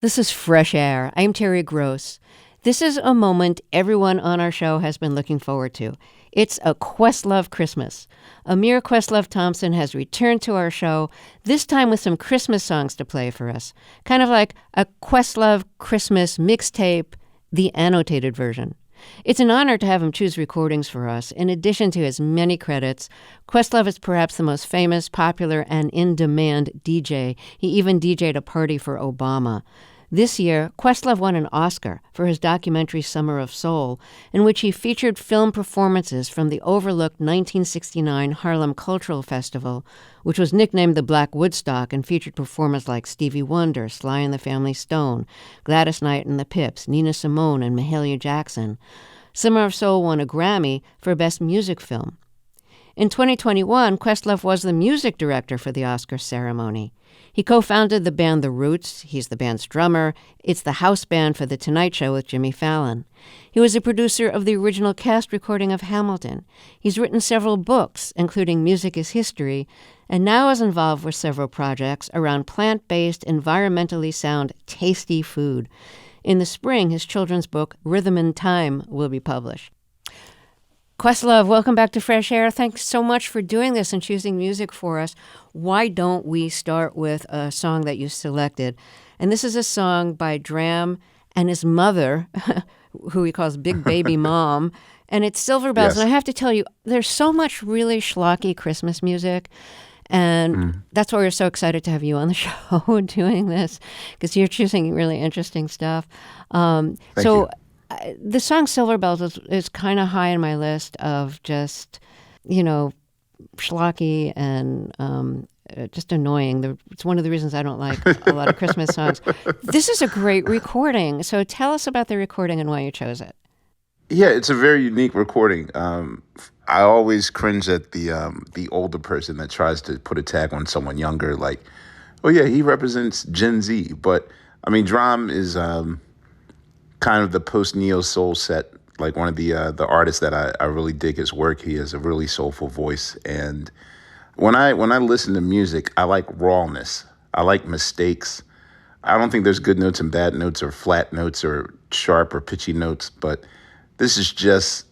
This is Fresh Air. I'm Terry Gross. This is a moment everyone on our show has been looking forward to. It's a Questlove Christmas. Amir Questlove Thompson has returned to our show, this time with some Christmas songs to play for us. Kind of like a Questlove Christmas mixtape, the annotated version. It's an honor to have him choose recordings for us. In addition to his many credits, Questlove is perhaps the most famous, popular, and in-demand DJ. He even DJ'd a party for Obama. This year, Questlove won an Oscar for his documentary Summer of Soul, in which he featured film performances from the overlooked 1969 Harlem Cultural Festival, which was nicknamed the Black Woodstock and featured performers like Stevie Wonder, Sly and the Family Stone, Gladys Knight and the Pips, Nina Simone, and Mahalia Jackson. Summer of Soul won a Grammy for Best Music Film. In 2021, Questlove was the music director for the Oscar ceremony. He co-founded the band The Roots. He's the band's drummer. It's the house band for The Tonight Show with Jimmy Fallon. He was a producer of the original cast recording of Hamilton. He's written several books, including Music is History, and now is involved with several projects around plant-based, environmentally sound, tasty food. In the spring, his children's book, Rhythm and Time, will be published. Questlove, welcome back to Fresh Air. Thanks so much for doing this and choosing music for us. Why don't we start with a song that you selected? And this is a song by Dram and his mother, who he calls Big Baby Mom, and it's Silver Bells. Yes. And I have to tell you, there's so much really schlocky Christmas music, and that's why we're so excited to have you on the show doing this, because you're choosing really interesting stuff. Thank you. The song Silver Bells is kind of high on my list of just, schlocky and just annoying. It's one of the reasons I don't like a lot of Christmas songs. This is a great recording. So tell us about the recording and why you chose it. Yeah, it's a very unique recording. I always cringe at the older person that tries to put a tag on someone younger, like, oh yeah, he represents Gen Z. But I mean, Dram is kind of the post-neo soul set, like one of the artists that I really dig his work. He has a really soulful voice. And when I listen to music, I like rawness. I like mistakes. I don't think there's good notes and bad notes or flat notes or sharp or pitchy notes, but this is just,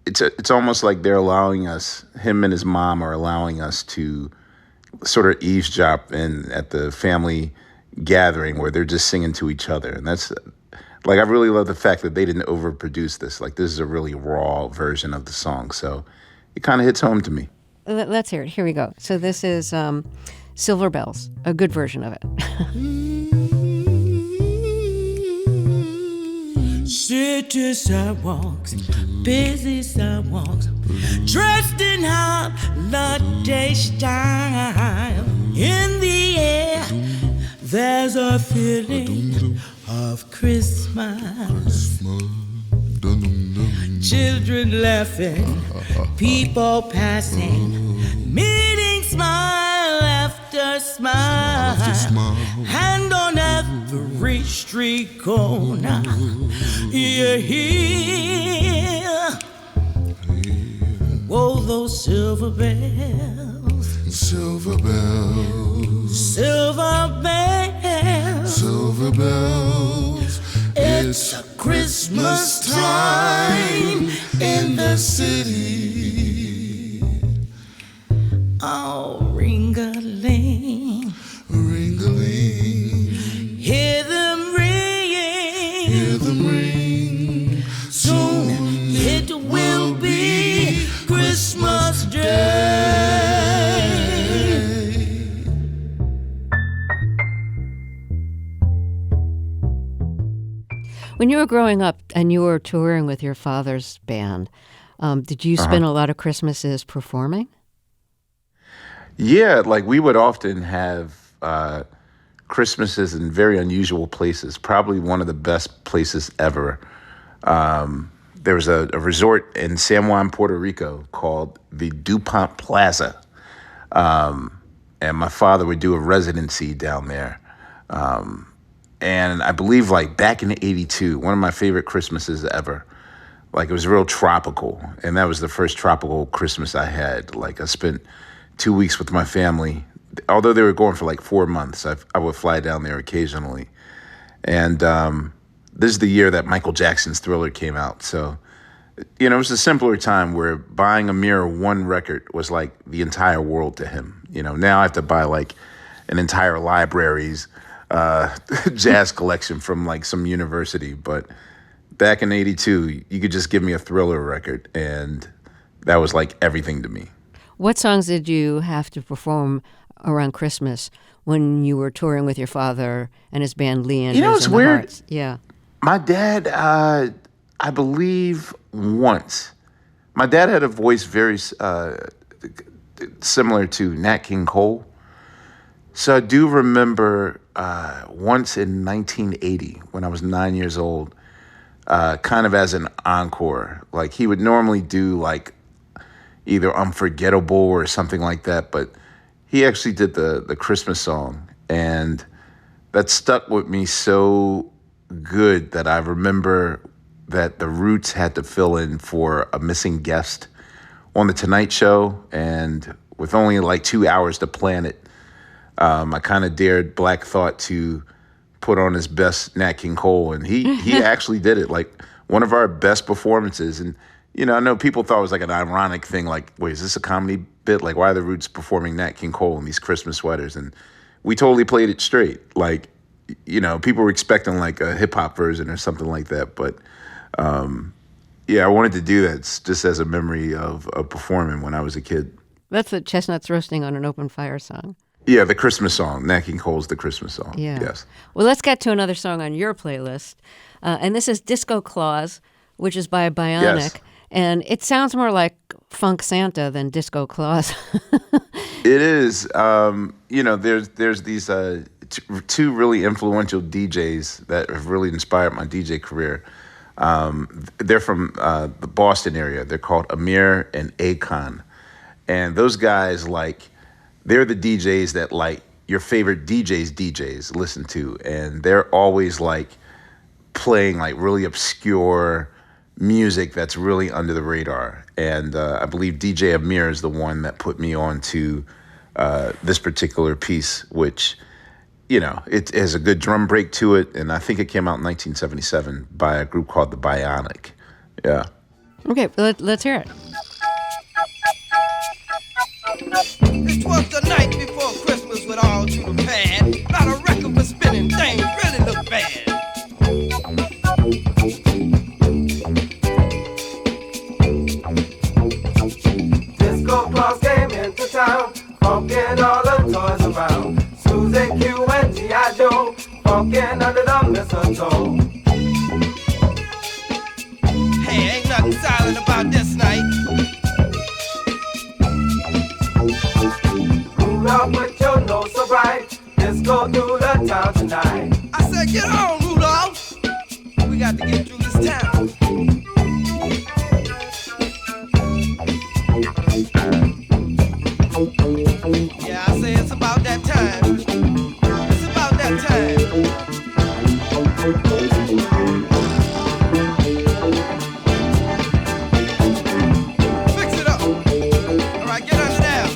it's almost like they're allowing us, him and his mom are allowing us to sort of eavesdrop in at the family gathering where they're just singing to each other. And that's, like, I really love the fact that they didn't overproduce this. Like, this is a really raw version of the song. So it kind of hits home to me. Let's hear it. Here we go. So this is Silver Bells, a good version of it. City sidewalks, busy sidewalks, dressed in holiday style. In the air, there's a feeling of Christmas. Children laughing, people passing, meeting smile after smile. And on every street corner, you hear, whoa, those silver bells. Silver bells. Silver bells. Silver bells. It's a Christmas time in the city. Oh, ring-a-ling, ring-a-ling. Hear them ring, hear them ring. Soon it will be Christmas Day. When you were growing up and you were touring with your father's band, did you spend a lot of Christmases performing? Yeah, like we would often have Christmases in very unusual places, probably one of the best places ever. There was a resort in San Juan, Puerto Rico called the DuPont Plaza. And my father would do a residency down there. And I believe like back in '82, one of my favorite Christmases ever, like it was real tropical. And that was the first tropical Christmas I had. Like I spent 2 weeks with my family. Although they were going for like 4 months, I would fly down there occasionally. And this is the year that Michael Jackson's Thriller came out. So, it was a simpler time where buying Amir one record was like the entire world to him. Now I have to buy like an entire library's jazz collection from like some university. But back in '82, you could just give me a Thriller record, and that was like everything to me. What songs did you have to perform around Christmas when you were touring with your father and his band Lee Andrews It's and the weird. Hearts? Yeah. My dad, I believe once. My dad had a voice very similar to Nat King Cole. So I do remember once in 1980 when I was 9 years old, kind of as an encore. Like he would normally do like either Unforgettable or something like that, but he actually did the Christmas song, and that stuck with me so good that I remember that the Roots had to fill in for a missing guest on The Tonight Show, and with only like 2 hours to plan it, I kind of dared Black Thought to put on his best Nat King Cole, and he actually did it. Like one of our best performances. And I know people thought it was like an ironic thing, like, wait, is this a comedy bit? Like, why are the Roots performing Nat King Cole in these Christmas sweaters? And we totally played it straight. Like, people were expecting like a hip hop version or something like that. But I wanted to do that just as a memory of performing when I was a kid. That's the Chestnuts Roasting on an Open Fire song. Yeah, the Christmas song. Nat King Cole's the Christmas song. Yeah. Yes. Well, let's get to another song on your playlist. And this is Disco Claus, which is by Bionic. Yes. And it sounds more like Funk Santa than Disco Claus. It is. There's these two really influential DJs that have really inspired my DJ career. They're from the Boston area. They're called Amir and Akon. And those guys, like, they're the DJs that, like, your favorite DJs listen to. And they're always, like, playing, like, really obscure music that's really under the radar. And I believe DJ Amir is the one that put me on to this particular piece, which, it has a good drum break to it. And I think it came out in 1977 by a group called the Bionic. Yeah. Okay, let's hear it. It was the night before Christmas with all to the pad. Not a record was spinning, things really look bad. Disco Claus came into town, funkin' all the toys around. Susan Q and G.I. Joe, funkin' under the mistletoe. Hey, ain't nothing silent about this night. Rudolph, with your nose so bright, disco through the town tonight. I said, get on, Rudolph. We got to get through this town. Yeah, I say it's about that time. It's about that time. Fix it up. All right, get under there.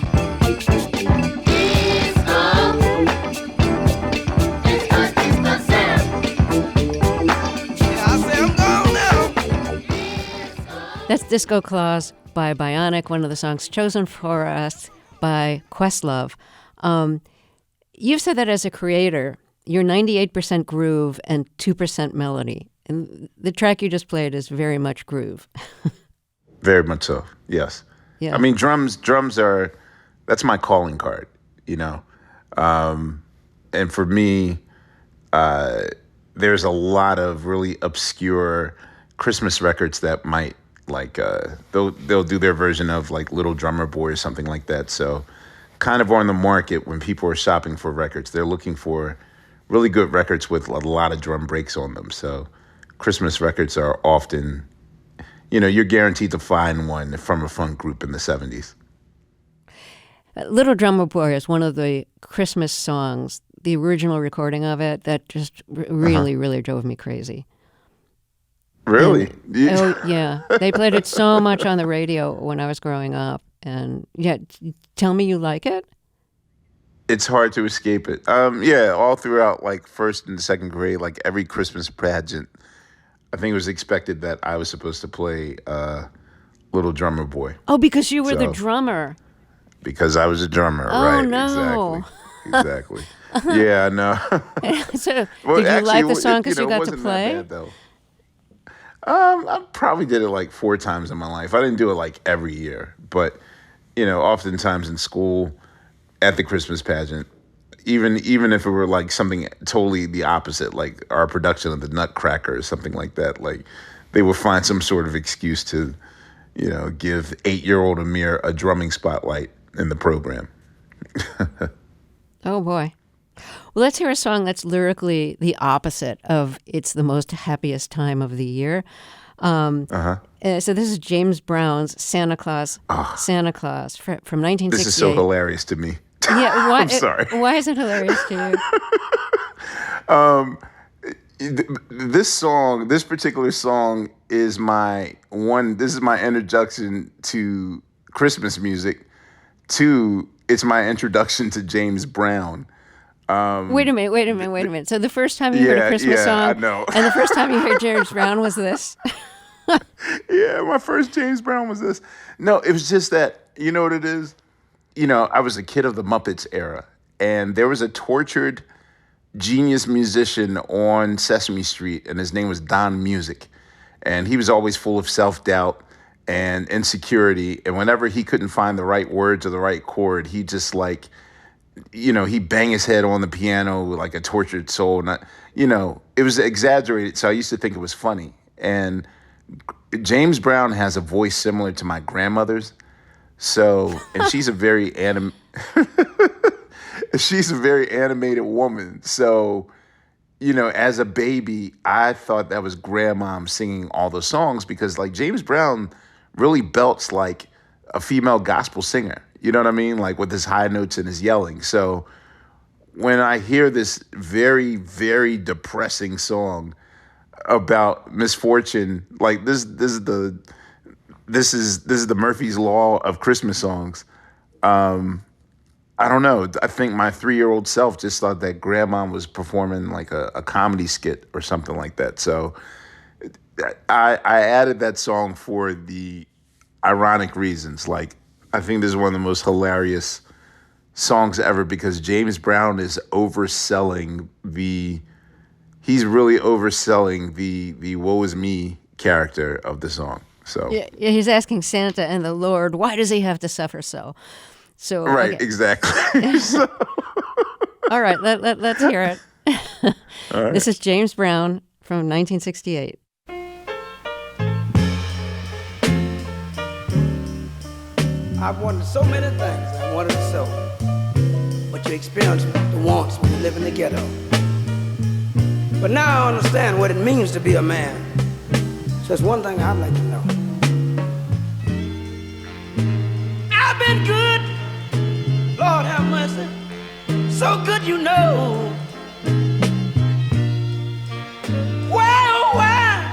Yeah, I say I'm gone now. That's Disco Claus by Bionic, one of the songs chosen for us by Questlove. You've said that as a creator, you're 98% groove and 2% melody. And the track you just played is very much groove. Very much so, yes. Yeah. I mean, drums are, that's my calling card, and for me, there's a lot of really obscure Christmas records that might, like, they'll do their version of, like, Little Drummer Boy or something like that. So kind of on the market when people are shopping for records, they're looking for really good records with a lot of drum breaks on them. So Christmas records are often, you're guaranteed to find one from a funk group in the 70s. Little Drummer Boy is one of the Christmas songs, the original recording of it, that just really, really drove me crazy. Really? Oh, yeah. They played it so much on the radio when I was growing up. And yeah, tell me you like it? it's hard to escape it. Yeah, all throughout like first and second grade, like every Christmas pageant, I think it was expected that I was supposed to play Little Drummer Boy. Oh, because you were the So drummer. because I was a drummer, Oh, right? no. Exactly. Yeah, I know. So, Well, did you actually, like the song because it you got to wasn't that play? bad though. I probably did it like 4 times in my life. I didn't do it like every year, but oftentimes in school, at the Christmas pageant, even if it were like something totally the opposite, like our production of the Nutcracker or something like that, like they would find some sort of excuse to, give 8-year-old Amir a drumming spotlight in the program. Oh, boy. Well, let's hear a song that's lyrically the opposite of "It's the Most Happiest Time of the Year." So this is James Brown's "Santa Claus, Santa Claus" from 1968. This is so hilarious to me. Yeah, why, I'm sorry. Why is it hilarious to you? This particular song is my one. This is my introduction to Christmas music. Two, it's my introduction to James Brown. Wait a minute. So the first time you heard a Christmas song, I know. and the first time you heard James Brown was this? Yeah, my first James Brown was this. No, it was just that, you know what it is? I was a kid of the Muppets era, and there was a tortured genius musician on Sesame Street, and his name was Don Music. And he was always full of self-doubt and insecurity. And whenever he couldn't find the right words or the right chord, he just like, he'd bang his head on the piano like a tortured soul. And it was exaggerated, so I used to think it was funny. And James Brown has a voice similar to my grandmother's. So, and she's a very she's a very animated woman. So, as a baby, I thought that was grandmom singing all the songs because like James Brown really belts like a female gospel singer. You know what I mean? Like with his high notes and his yelling. So when I hear this very, very depressing song about misfortune, like this is the Murphy's Law of Christmas songs. I don't know. I think my 3-year-old self just thought that grandma was performing like a comedy skit or something like that. So I added that song for the ironic reasons. Like, I think this is one of the most hilarious songs ever because James Brown is overselling he's really overselling the woe is me character of the song. So Yeah, he's asking Santa and the Lord, why does he have to suffer so? So right, okay. exactly. So, All right, let's hear it. all right. This is James Brown from 1968. I've wanted so many things I wanted to sow, but you experience the wants when you live in the ghetto. But now I understand what it means to be a man. So there's one thing I'd like to know. I've been good, Lord have mercy, so good you know. Why, oh why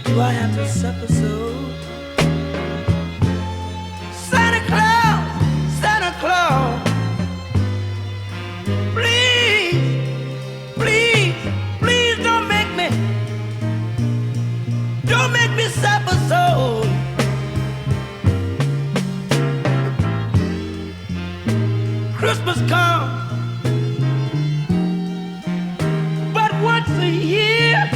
do I have to suffer so? Santa Claus, Santa Claus, please, please, please don't make me suffer so. Christmas comes but once a year.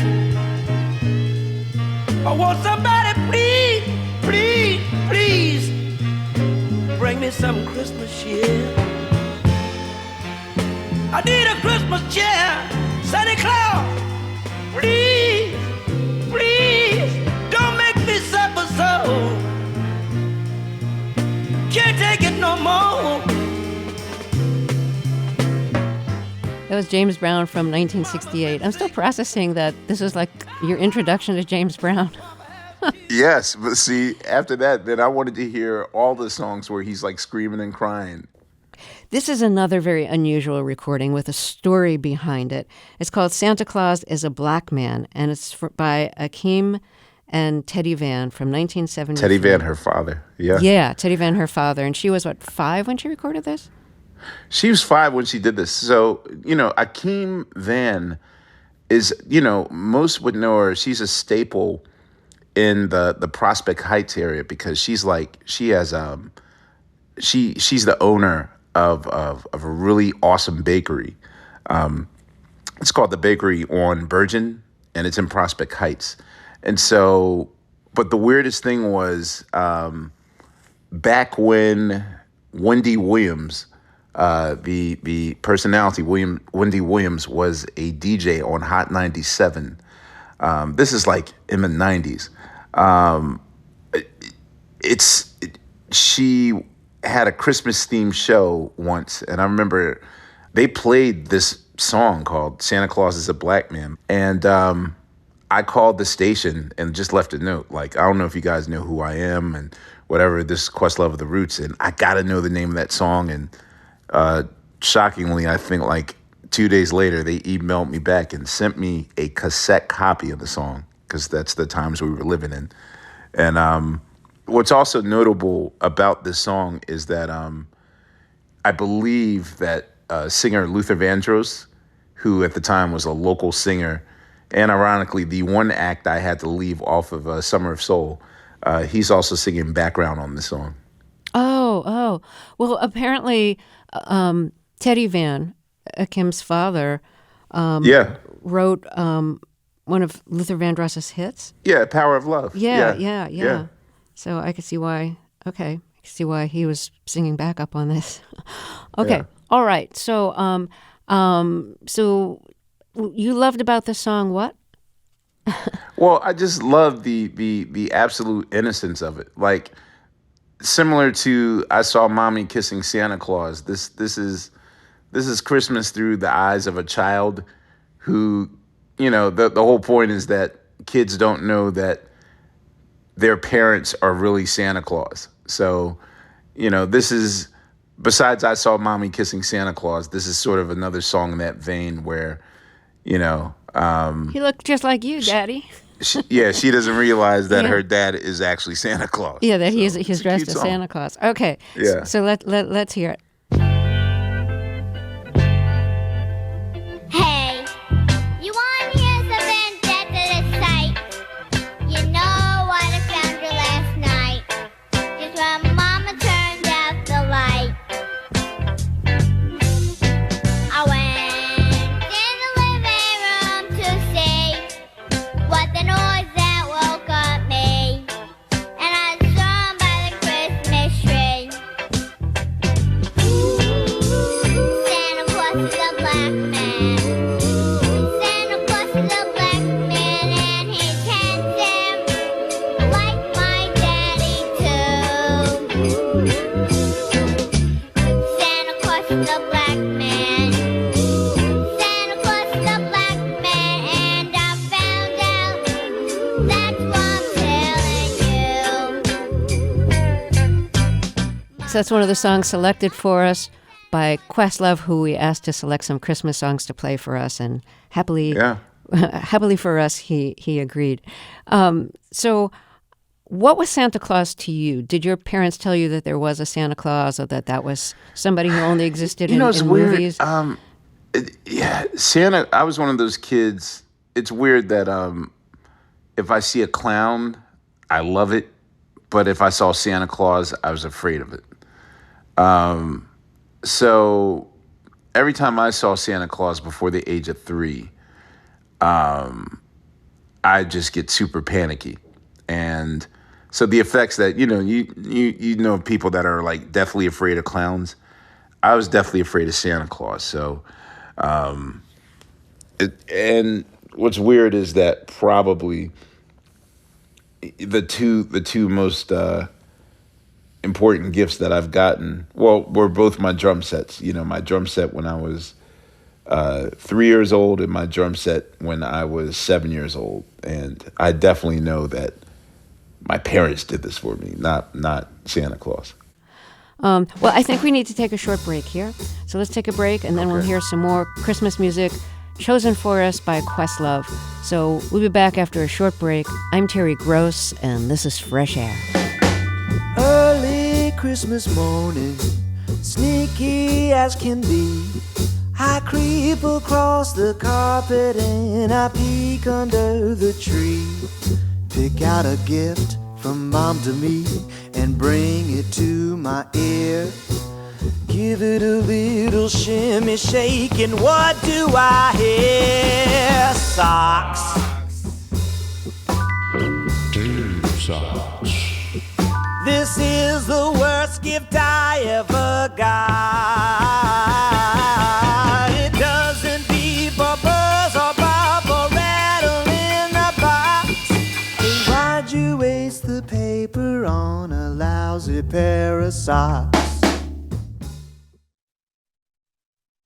I want somebody, please, please, please bring me some Christmas cheer. I need a Christmas cheer. Santa Claus, please, please don't make me suffer so. Can't take it no more. That was James Brown from 1968. I'm still processing that this is like your introduction to James Brown. Yes, but see, after that, then I wanted to hear all the songs where he's like screaming and crying. This is another very unusual recording with a story behind it. It's called Santa Claus is a Black Man, and it's by Akeem and Teddy Van from 1973. Teddy Van, her father. Yeah. Yeah, Teddy Van, her father. And she was, what, 5 when she recorded this? She was 5 when she did this. So, Akeem Van is, most would know her. She's a staple in the Prospect Heights area because she's the owner of a really awesome bakery. It's called the Bakery on Bergen, and it's in Prospect Heights. And so, but the weirdest thing was back when Wendy Williams, the personality Wendy Williams, was a DJ on Hot 97. This is like in the 90s. She had a Christmas themed show once, and I remember they played this song called Santa Claus is a Black Man. And I called the station and just left a note. Like, I don't know if you guys know who I am and whatever, this is Questlove of the Roots, and I got to know the name of that song. And shockingly, I think like 2 days later, they emailed me back and sent me a cassette copy of the song because that's the times we were living in. And what's also notable about this song is that I believe that singer Luther Vandross, who at the time was a local singer, and ironically, the one act I had to leave off of Summer of Soul, he's also singing background on the song. Oh. Well, apparently, Teddy Van, Akeem's father, wrote one of Luther Vandross's hits. Yeah, Power of Love. Yeah. So I could see why. Okay, I could see why he was singing backup on this. Okay, Yeah. All right. So, so you loved about the song what? Well, I just love the absolute innocence of it. Like, similar to I Saw Mommy Kissing Santa Claus. This is Christmas through the eyes of a child who, the whole point is that kids don't know that their parents are really Santa Claus. So, this is, besides I Saw Mommy Kissing Santa Claus, this is sort of another song in that vein where, He looked just like you, Daddy. she doesn't realize that her dad is actually Santa Claus. Yeah, that So he's it's a dressed cute as song. Santa Claus. Okay. Yeah. So let's hear it. Hey, you want to hear something ridiculous sight? You know what I found you last night? Just when Mama turned out the light. I went in the living room to see what the noise that woke up me. And I saw him by the Christmas tree. Santa Claus is a black man. Santa Claus is a black man, and he handsome like my daddy too. Santa Claus is a black man. Santa Claus is a black man, and I found out. That's why I'm telling you. So that's one of the songs selected for us by Questlove, who we asked to select some Christmas songs to play for us, and happily for us, he agreed. So what was Santa Claus to you? Did your parents tell you that there was a Santa Claus, or that was somebody who only existed in It's weird. movies? Santa, I was one of those kids. It's weird that if I see a clown, I love it. But if I saw Santa Claus, I was afraid of it. So every time I saw Santa Claus before the age of 3, I just get super panicky. And so the effects that, you know people that are like deathly afraid of clowns. I was deathly afraid of Santa Claus. So, and what's weird is that probably the two most important gifts that I've gotten, were both my drum sets. My drum set when I was 3 years old and my drum set when I was 7 years old. And I definitely know that my parents did this for me, not Santa Claus. Well, I think we need to take a short break here. So let's take a break, and then we'll hear some more Christmas music chosen for us by Questlove. So we'll be back after a short break. I'm Terry Gross, and this is Fresh Air. Early Christmas morning, sneaky as can be, I creep across the carpet and I peek under the tree. Pick out a gift from mom to me and bring it to my ear. Give it a little shimmy shake, and what do I hear? Socks. Two socks. This is the worst gift I ever got. It doesn't beep or buzz or pop or rattle in the box. Hey, why'd you waste the paper on a lousy pair of socks?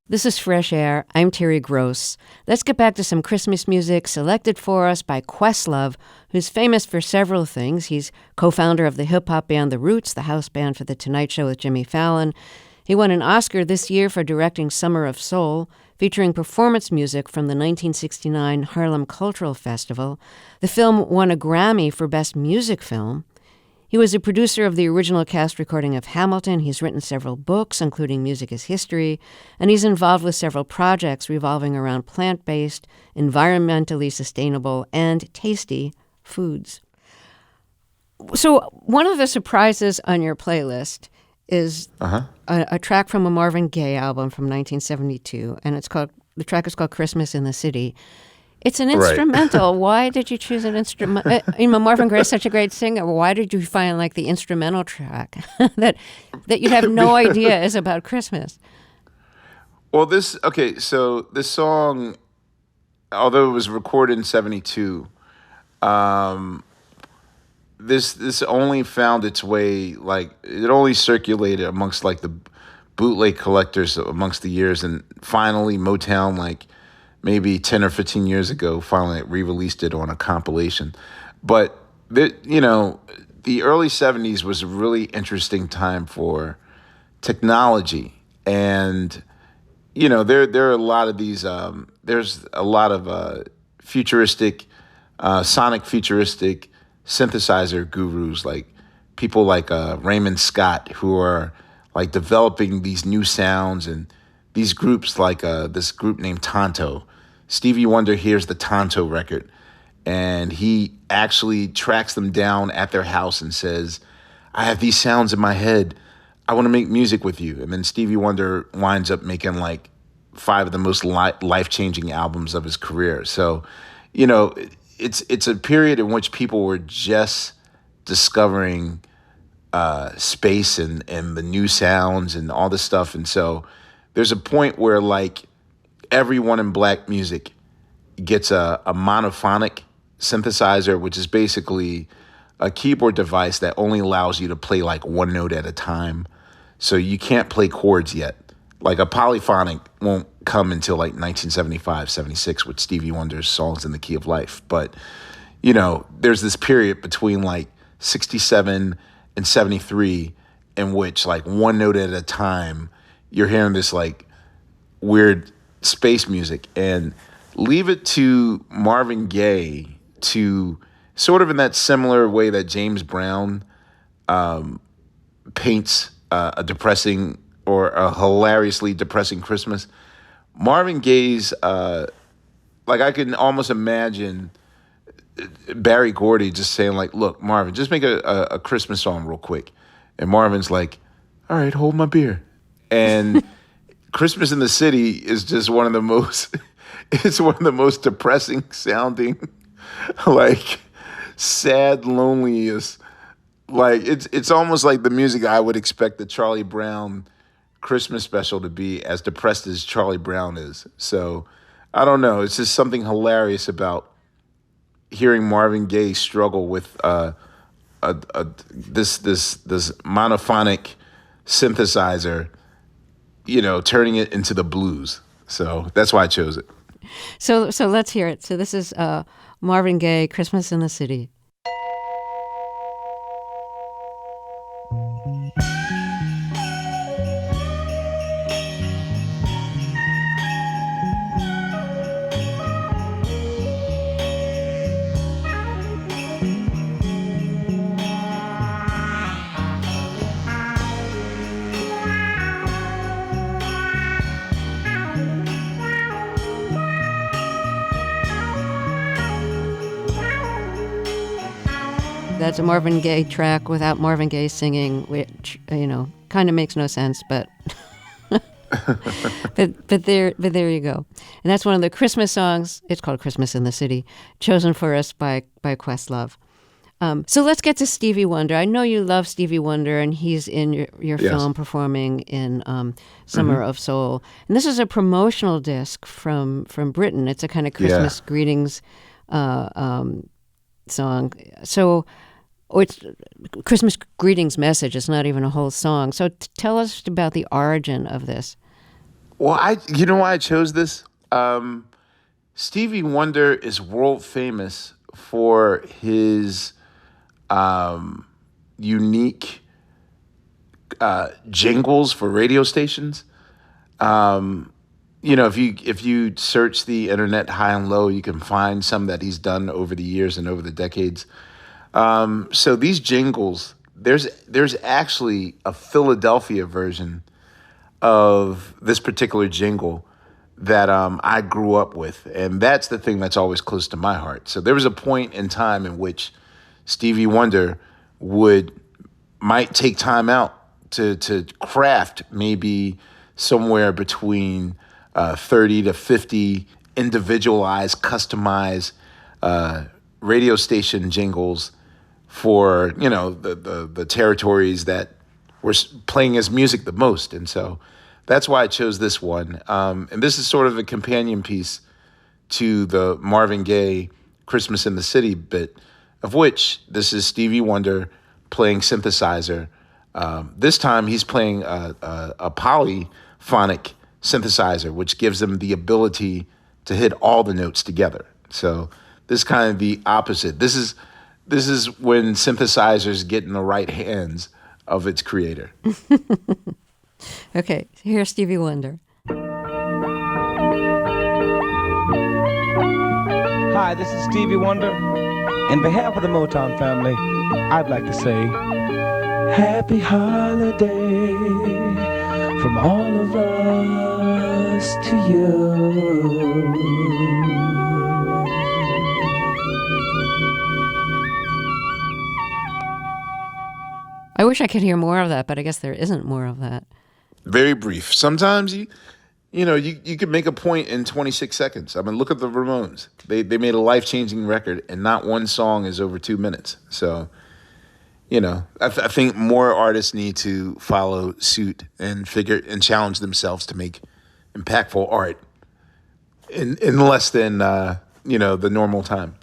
This is Fresh Air. I'm Terry Gross. Let's get back to some Christmas music selected for us by Questlove, who's famous for several things. He's co-founder of the hip-hop band The Roots, the house band for The Tonight Show with Jimmy Fallon. He won an Oscar this year for directing Summer of Soul, featuring performance music from the 1969 Harlem Cultural Festival. The film won a Grammy for Best Music Film. He was a producer of the original cast recording of Hamilton. He's written several books, including Music is History, and he's involved with several projects revolving around plant-based, environmentally sustainable, and tasty foods. So one of the surprises on your playlist is a track from a Marvin Gaye album from 1972, and the track is called Christmas in the City. It's an instrumental. Right. Why did you choose an instrument? Marvin Gaye is such a great singer. Why did you find the instrumental track that you have no idea is about Christmas? Well, so this song, although it was recorded in 72, this only found its way, it only circulated amongst the bootleg collectors amongst the years, and finally Motown, maybe 10 or 15 years ago, finally re-released it on a compilation. But, the early 70s was a really interesting time for technology. And, there are a lot of these, there's a lot of futuristic, sonic futuristic synthesizer gurus, people like Raymond Scott, who are developing these new sounds, and these groups this group named Tonto. Stevie Wonder hears the Tonto record, and he actually tracks them down at their house and says, I have these sounds in my head. I want to make music with you. And then Stevie Wonder winds up making 5 of the most life-changing albums of his career. So, it's a period in which people were just discovering space and the new sounds and all this stuff. And so there's a point where everyone in black music gets a monophonic synthesizer, which is basically a keyboard device that only allows you to play one note at a time. So you can't play chords yet. A polyphonic won't come until 1975, 76 with Stevie Wonder's Songs in the Key of Life. But, there's this period between 67 and 73 in which one note at a time, you're hearing this weird space music. And leave it to Marvin Gaye to sort of in that similar way that James Brown paints a depressing or a hilariously depressing Christmas. Marvin Gaye's, I can almost imagine Barry Gordy just saying look, Marvin, just make a Christmas song real quick. And Marvin's all right, hold my beer. And Christmas in the City is just one of the most, it's one of the most depressing sounding, sad, loneliest. It's almost like the music I would expect the Charlie Brown Christmas special to be, as depressed as Charlie Brown is. So I don't know. It's just something hilarious about hearing Marvin Gaye struggle with this monophonic synthesizer, turning it into the blues. So that's why I chose it. So let's hear it. So this is Marvin Gaye, Christmas in the City. That's a Marvin Gaye track without Marvin Gaye singing, which, kind of makes no sense, but but there you go. And that's one of the Christmas songs. It's called Christmas in the City, chosen for us by Questlove. So let's get to Stevie Wonder. I know you love Stevie Wonder, and he's in your film performing in Summer of Soul. And this is a promotional disc from Britain. It's a kind of Christmas greetings song. So, it's Christmas greetings message. It's not even a whole song. So tell us about the origin of this. Well, you know why I chose this? Stevie Wonder is world famous for his unique jingles for radio stations. If you search the internet high and low, you can find some that he's done over the years and over the decades. So these jingles, there's actually a Philadelphia version of this particular jingle that I grew up with, and that's the thing that's always close to my heart. So there was a point in time in which Stevie Wonder might take time out to craft maybe somewhere between 30 to 50 individualized, customized radio station jingles for the territories that were playing his music the most. And so that's why I chose this one. And this is sort of a companion piece to the Marvin Gaye Christmas in the City bit, of which this is Stevie Wonder playing synthesizer. This time he's playing a polyphonic synthesizer, which gives him the ability to hit all the notes together. So this is kind of the opposite. This is when synthesizers get in the right hands of its creator. Okay, here's Stevie Wonder. Hi, this is Stevie Wonder. In behalf of the Motown family, I'd like to say Happy Holiday from all of us to you. I wish I could hear more of that, but I guess there isn't more of that. Very brief. Sometimes you could make a point in 26 seconds. I mean, look at the Ramones. They made a life-changing record, and not one song is over 2 minutes. So, I think more artists need to follow suit and challenge themselves to make impactful art in less than the normal time.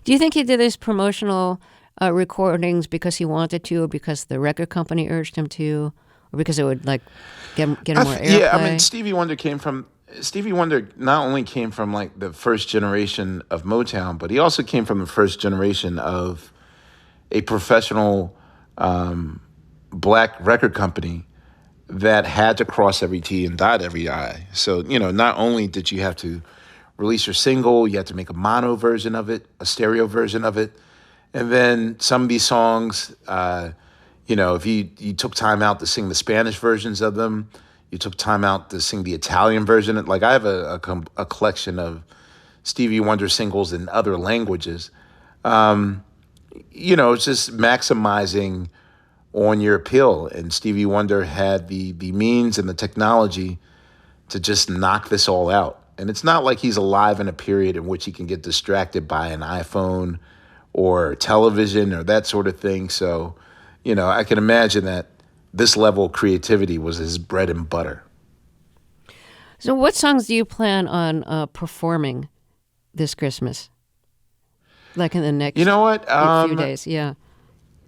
Do you think he did these promotional recordings because he wanted to, or because the record company urged him to, or because it would get him more airplay? Yeah, I mean, Stevie Wonder not only came from the first generation of Motown, but he also came from the first generation of a professional black record company that had to cross every T and dot every I. So, not only did you have to release your single, you had to make a mono version of it, a stereo version of it. And then some of these songs, if you took time out to sing the Spanish versions of them, you took time out to sing the Italian version. I have a collection of Stevie Wonder singles in other languages. It's just maximizing on your appeal. And Stevie Wonder had the means and the technology to just knock this all out. And it's not like he's alive in a period in which he can get distracted by an iPhone or television or that sort of thing. So, I can imagine that this level of creativity was his bread and butter. So what songs do you plan on performing this Christmas? In the next few days, yeah.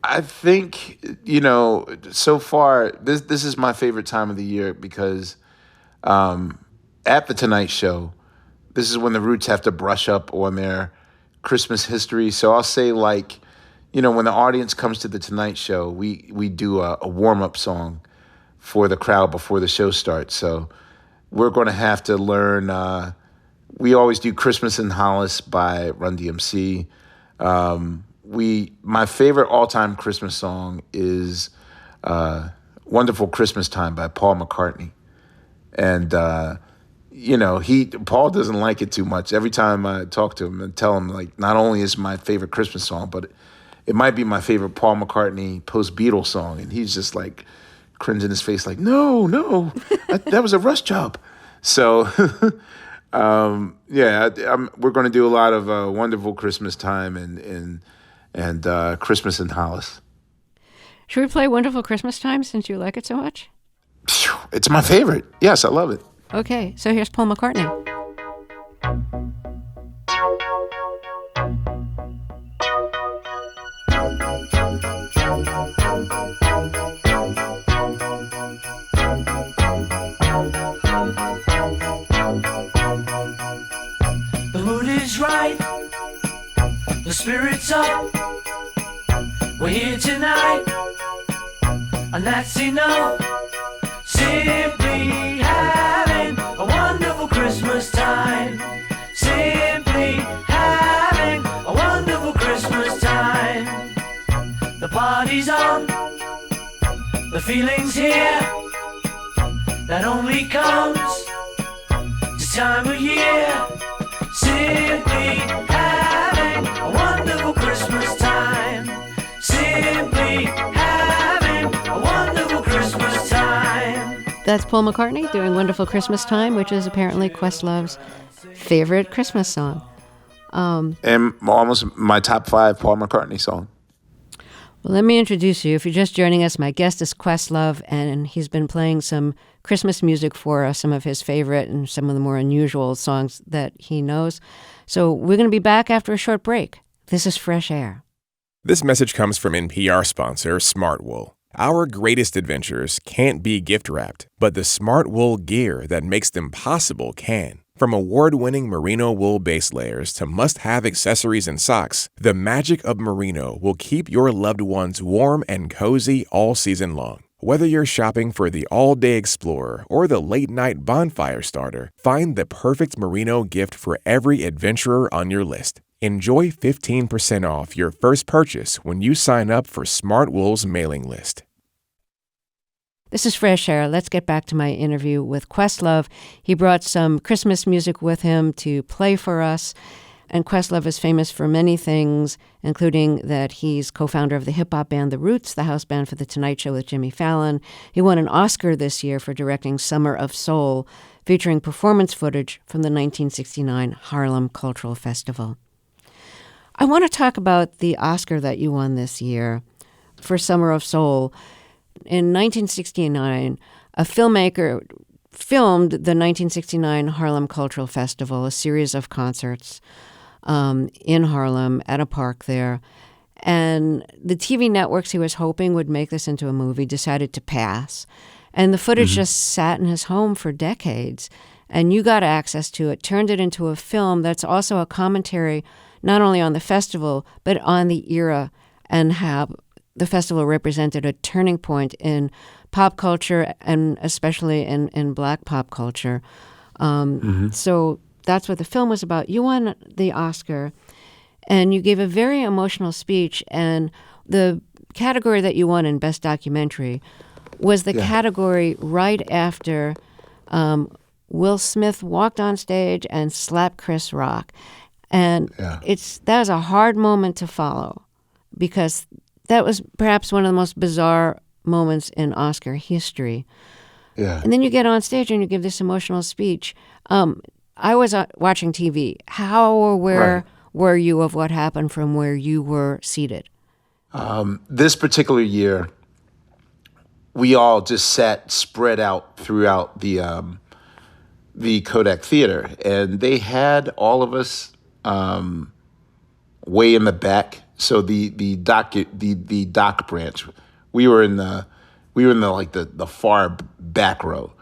I think, so far, this is my favorite time of the year because at the Tonight Show, this is when the Roots have to brush up on their Christmas history. So I'll say when the audience comes to the Tonight Show, we do a warm-up song for the crowd before the show starts. So we're going to have to learn, we always do Christmas in Hollis by Run DMC. My favorite all-time Christmas song is Wonderful Christmas Time by Paul McCartney. And Paul doesn't like it too much. Every time I talk to him and tell him not only is my favorite Christmas song, but it might be my favorite Paul McCartney post-Beatles song. And he's just like cringing his face like, no, that was a Rush job. So, we're going to do a lot of Wonderful Christmas Time and Christmas in Hollis. Should we play Wonderful Christmas Time since you like it so much? It's my favorite. Yes, I love it. Okay, so here's Paul McCartney. The mood is right, the spirit's up. We're here tonight, and that's enough. Simply having a wonderful Christmas time. Simply having a wonderful Christmas time. The party's on, the feeling's here. That only comes this time of year. Simply having a wonderful Christmas time. Simply having a wonderful Christmas time. That's Paul McCartney doing Wonderful Christmas Time, which is apparently Questlove's favorite Christmas song. And almost my top 5 Paul McCartney song. Well, let me introduce you. If you're just joining us, my guest is Questlove, and he's been playing some Christmas music for us, some of his favorite and some of the more unusual songs that he knows. So we're going to be back after a short break. This is Fresh Air. This message comes from NPR sponsor Smartwool. Our greatest adventures can't be gift-wrapped, but the Smartwool gear that makes them possible can. From award-winning merino wool base layers to must-have accessories and socks, the magic of merino will keep your loved ones warm and cozy all season long. Whether you're shopping for the all-day explorer or the late-night bonfire starter, find the perfect merino gift for every adventurer on your list. Enjoy 15% off your first purchase when you sign up for Smartwool's mailing list. This is Fresh Air. Let's get back to my interview with Questlove. He brought some Christmas music with him to play for us. And Questlove is famous for many things, including that he's co-founder of the hip-hop band The Roots, the house band for The Tonight Show with Jimmy Fallon. He won an Oscar this year for directing Summer of Soul, featuring performance footage from the 1969 Harlem Cultural Festival. I want to talk about the Oscar that you won this year for Summer of Soul. In 1969, a filmmaker filmed the 1969 Harlem Cultural Festival, a series of concerts in Harlem at a park there. And the TV networks he was hoping would make this into a movie decided to pass. And the footage just sat in his home for decades. And you got access to it, turned it into a film that's also a commentary not only on the festival, but on the era and how the festival represented a turning point in pop culture and especially in Black pop culture. So that's what the film was about. You won the Oscar, and you gave a very emotional speech, and the category that you won in Best Documentary was the category right after Will Smith walked on stage and slapped Chris Rock. And that was a hard moment to follow, because that was perhaps one of the most bizarre moments in Oscar history. Yeah. And then you get on stage and you give this emotional speech. I was watching TV. How or where were you of what happened from where you were seated? This particular year, we all just sat spread out throughout the Kodak Theater, and they had all of us way in the back. So the doc branch, we were in the far back row.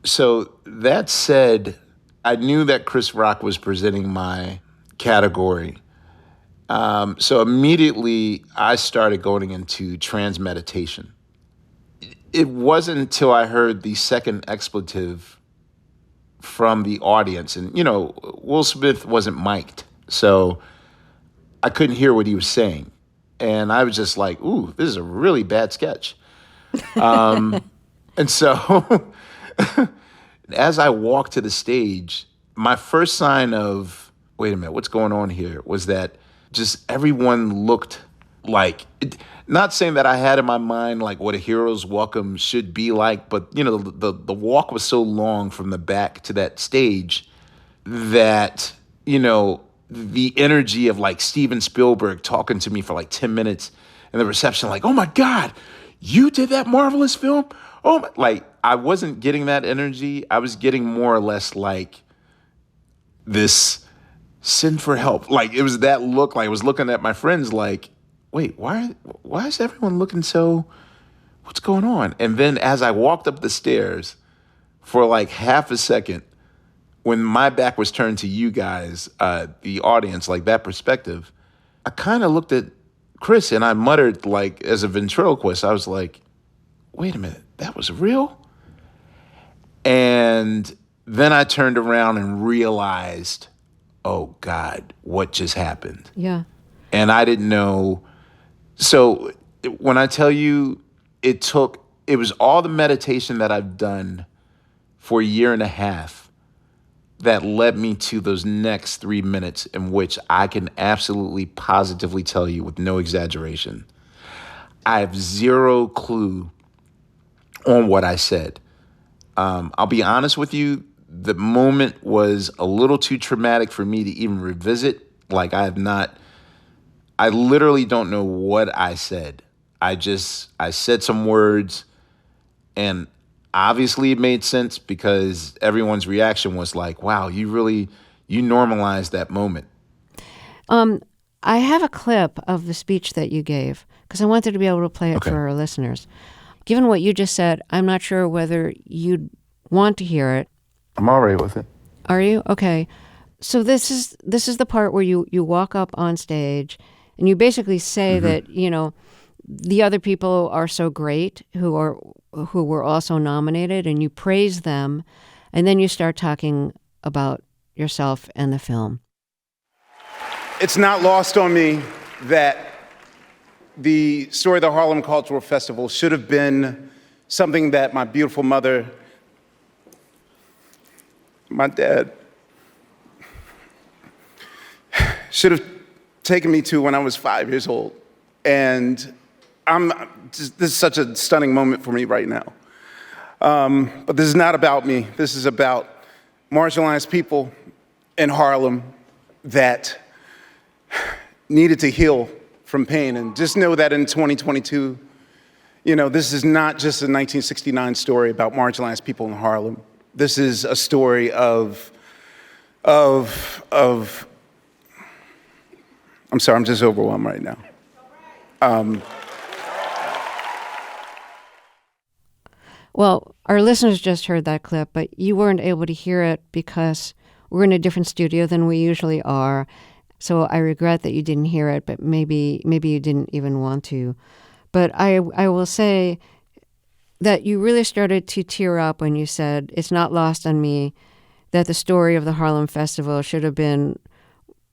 So that said, I knew that Chris Rock was presenting my category. So immediately I started going into trance meditation. It wasn't until I heard the second expletive from the audience, and Will Smith wasn't mic'd, so I couldn't hear what he was saying. And I was just like, ooh, this is a really bad sketch. And so as I walked to the stage, my first sign of, wait a minute, what's going on here, was that just everyone looked not saying that I had in my mind like what a hero's welcome should be like, but the walk was so long from the back to that stage that the energy of like Steven Spielberg talking to me for like 10 minutes and the reception like, oh my God, you did that marvelous film? Oh my, like I wasn't getting that energy. I was getting more or less like this send for help. Like it was that look, like I was looking at my friends like, wait, why is everyone looking so, what's going on? And then as I walked up the stairs for like half a second, when my back was turned to you guys, the audience, like that perspective, I kind of looked at Chris and I muttered like as a ventriloquist, I was like, wait a minute, that was real? And then I turned around and realized, oh God, what just happened? Yeah. And I didn't know. So when I tell you it was all the meditation that I've done for a year and a half that led me to those next 3 minutes in which I can absolutely positively tell you with no exaggeration, I have zero clue on what I said. I'll be honest with you, the moment was a little too traumatic for me to even revisit. Like I literally don't know what I said. I said some words and obviously it made sense because everyone's reaction was like, wow, you normalized that moment. I have a clip of the speech that you gave because I wanted to be able to play it for our listeners. Given what you just said, I'm not sure whether you'd want to hear it. I'm all right with it. Are you? Okay. So this is the part where you walk up on stage and you basically say that, the other people are so great who were also nominated, and you praise them, and then you start talking about yourself and the film. It's not lost on me that the story of the Harlem Cultural Festival should have been something that my beautiful mother, my dad, should have taken me to when I was 5 years old. And this is such a stunning moment for me right now. But this is not about me. This is about marginalized people in Harlem that needed to heal from pain. And just know that in 2022, this is not just a 1969 story about marginalized people in Harlem. This is a story of I'm sorry, I'm just overwhelmed right now. Well, our listeners just heard that clip, but you weren't able to hear it because we're in a different studio than we usually are. So I regret that you didn't hear it, but maybe you didn't even want to. But I will say that you really started to tear up when you said, it's not lost on me that the story of the Harlem Festival should have been,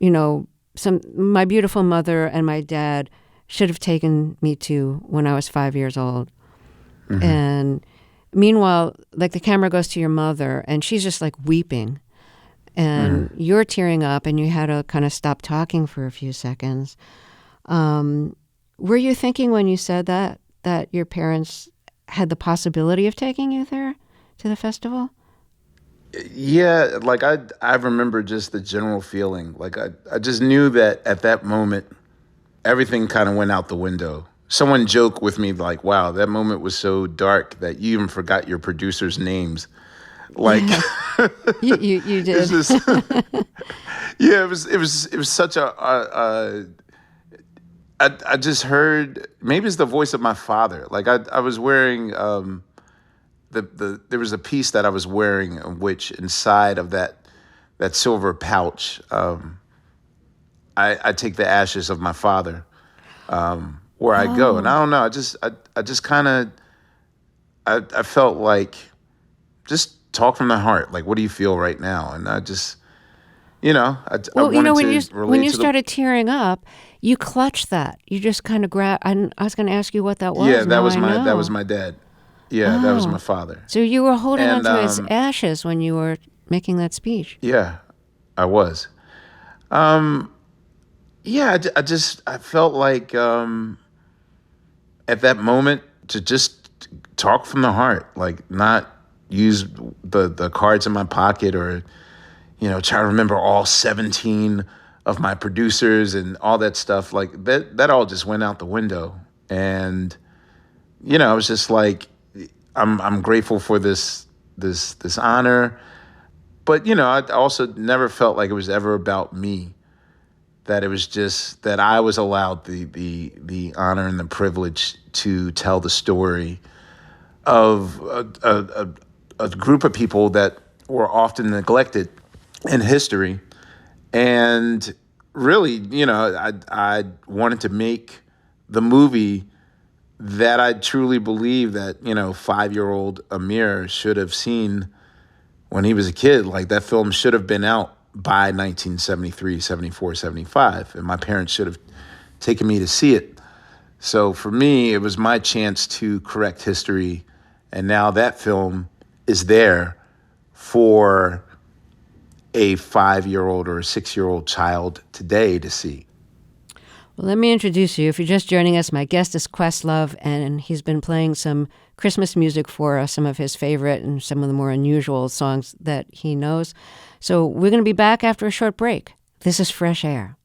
my beautiful mother and my dad should have taken me to when I was 5 years old. Mm-hmm. And meanwhile, like the camera goes to your mother and she's just like weeping and you're tearing up and you had to kind of stop talking for a few seconds. Were you thinking when you said that your parents had the possibility of taking you there to the festival? Yeah, like I remember just the general feeling. Like I just knew that at that moment, everything kind of went out the window. Someone joked with me like, wow, that moment was so dark that you even forgot your producers' names. Like you did. It's just, yeah, it was such a I just heard, maybe it's the voice of my father. Like I was wearing there was a piece that I was wearing in which inside of that silver pouch, I take the ashes of my father where I go. And I don't know, I just kind of, I felt like, just talk from the heart. Like, what do you feel right now? And I just, I wanted to relate when you to started tearing up, you clutched that. You just kind of grabbed. I was going to ask you what that was. Yeah, that was my dad. Yeah, that was my father. So you were holding onto his ashes when you were making that speech. Yeah, I was. Yeah, I felt like at that moment to just talk from the heart, like not use the cards in my pocket or, try to remember all 17 of my producers and all that stuff. Like that all just went out the window. And, I was just like, I'm grateful for this honor. But, I also never felt like it was ever about me. That it was just that I was allowed the honor and the privilege to tell the story of a group of people that were often neglected in history. And really, I wanted to make the movie that I truly believe that, 5-year-old Amir should have seen when he was a kid. Like that film should have been out by 1973, 74, 75. And my parents should have taken me to see it. So for me, it was my chance to correct history. And now that film is there for a 5-year-old or a 6-year-old child today to see. Well, let me introduce you. If you're just joining us, my guest is Questlove, and he's been playing some Christmas music for us, some of his favorite and some of the more unusual songs that he knows. So we're going to be back after a short break. This is Fresh Air.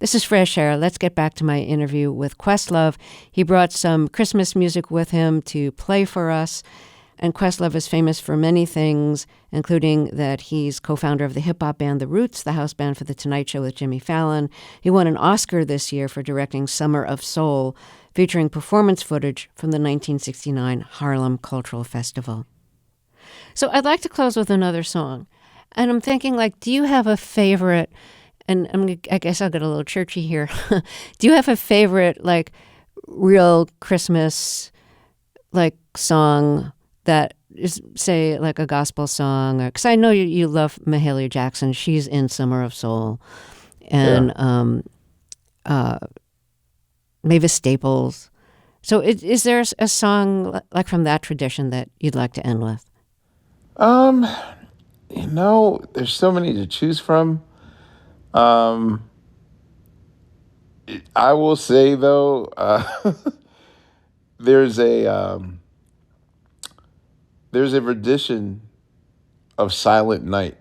This is Fresh Air. Let's get back to my interview with Questlove. He brought some Christmas music with him to play for us. And Questlove is famous for many things, including that he's co-founder of the hip-hop band The Roots, the house band for The Tonight Show with Jimmy Fallon. He won an Oscar this year for directing Summer of Soul, featuring performance footage from the 1969 Harlem Cultural Festival. So I'd like to close with another song. And I'm thinking, do you have a favorite, and I guess I'll get a little churchy here. Do you have a favorite, real Christmas, song that is, say, a gospel song? Because I know you love Mahalia Jackson. She's in Summer of Soul. And Mavis Staples. So is there a song, from that tradition that you'd like to end with? There's so many to choose from. I will say, though, there's a rendition of Silent Night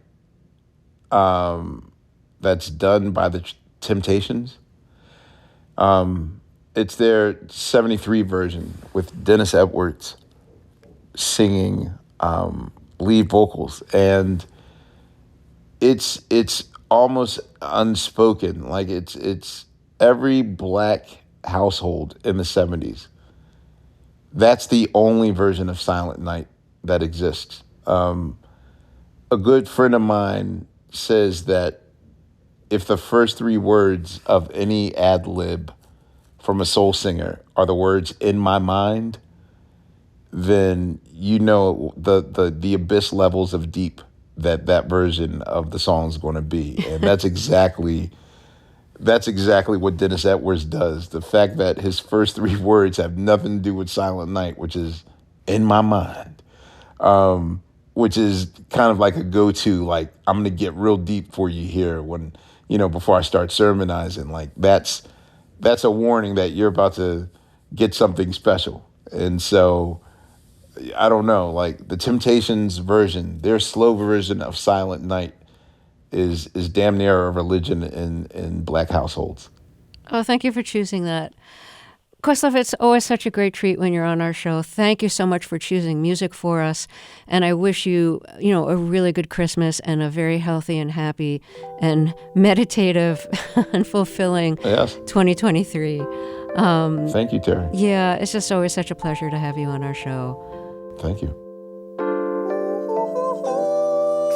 that's done by the Temptations. It's their 73 version with Dennis Edwards singing lead vocals, and it's almost unspoken. It's every black household in the 70s. That's the only version of Silent Night that exists. A good friend of mine says that if the first 3 words of any ad lib from a soul singer are the words "in my mind," then the abyss levels of deep that version of the song is going to be. And that's exactly what Dennis Edwards does. The fact that his first 3 words have nothing to do with Silent Night, which is "in my mind," which is kind of like a go-to, I'm going to get real deep for you here when, before I start sermonizing. That's a warning that you're about to get something special. And so, I don't know, the Temptations version, their slow version of Silent Night is damn near a religion in black households. Oh, thank you for choosing that. Questlove, it's always such a great treat when you're on our show. Thank you so much for choosing music for us. And I wish you, a really good Christmas and a very healthy and happy and meditative and fulfilling 2023. Thank you, Terry. Yeah, it's just always such a pleasure to have you on our show. Thank you.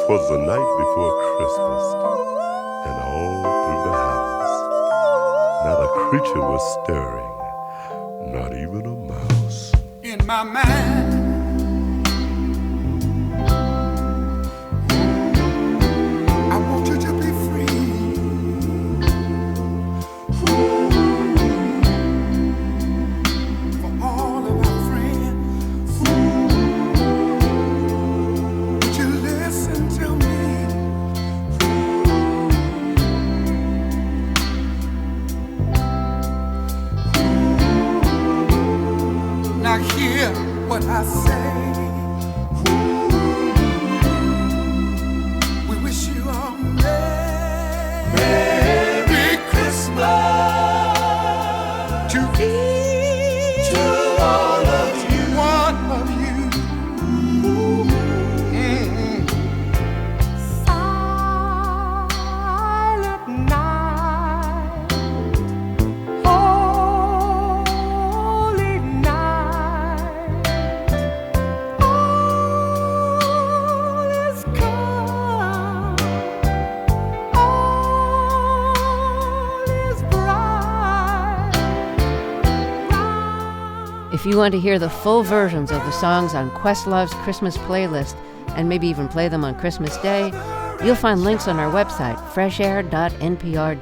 'Twas the night before Christmas, and all through the house, not a creature was stirring, not even a mouse. In my mind, I want you to be free. For all of our friends, would you listen to me? what I say. We wish you a Merry Christmas to each to all of you, one of you. Silent night, holy night, all is calm, all is bright. If you want to hear the full versions of the songs on Questlove's Christmas playlist, and maybe even play them on Christmas Day, you'll find links on our website, freshair.npr.org.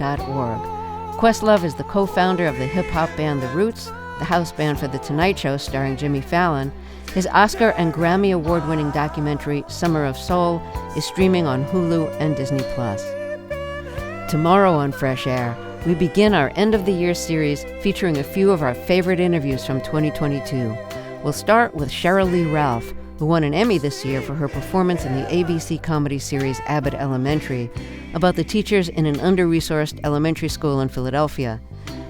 Questlove is the co-founder of the hip-hop band The Roots, the house band for The Tonight Show starring Jimmy Fallon. His Oscar and Grammy Award-winning documentary, Summer of Soul, is streaming on Hulu and Disney+. Tomorrow on Fresh Air, we begin our end-of-the-year series featuring a few of our favorite interviews from 2022. We'll start with Cheryl Lee Ralph, who won an Emmy this year for her performance in the ABC comedy series Abbott Elementary, about the teachers in an under-resourced elementary school in Philadelphia.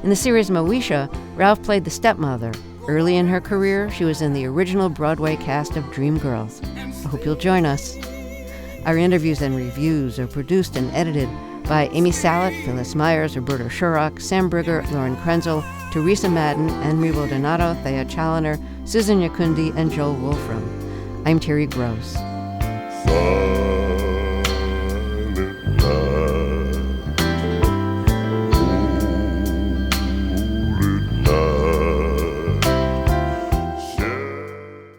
In the series Moesha, Ralph played the stepmother. Early in her career, she was in the original Broadway cast of Dreamgirls. I hope you'll join us. Our interviews and reviews are produced and edited by Amy Salet, Phyllis Myers, Roberta Shurock, Sam Brigger, Lauren Krenzel, Teresa Madden, Enrico Donato, Thea Challoner, Susan Yakundi, and Joel Wolfram. I'm Terry Gross.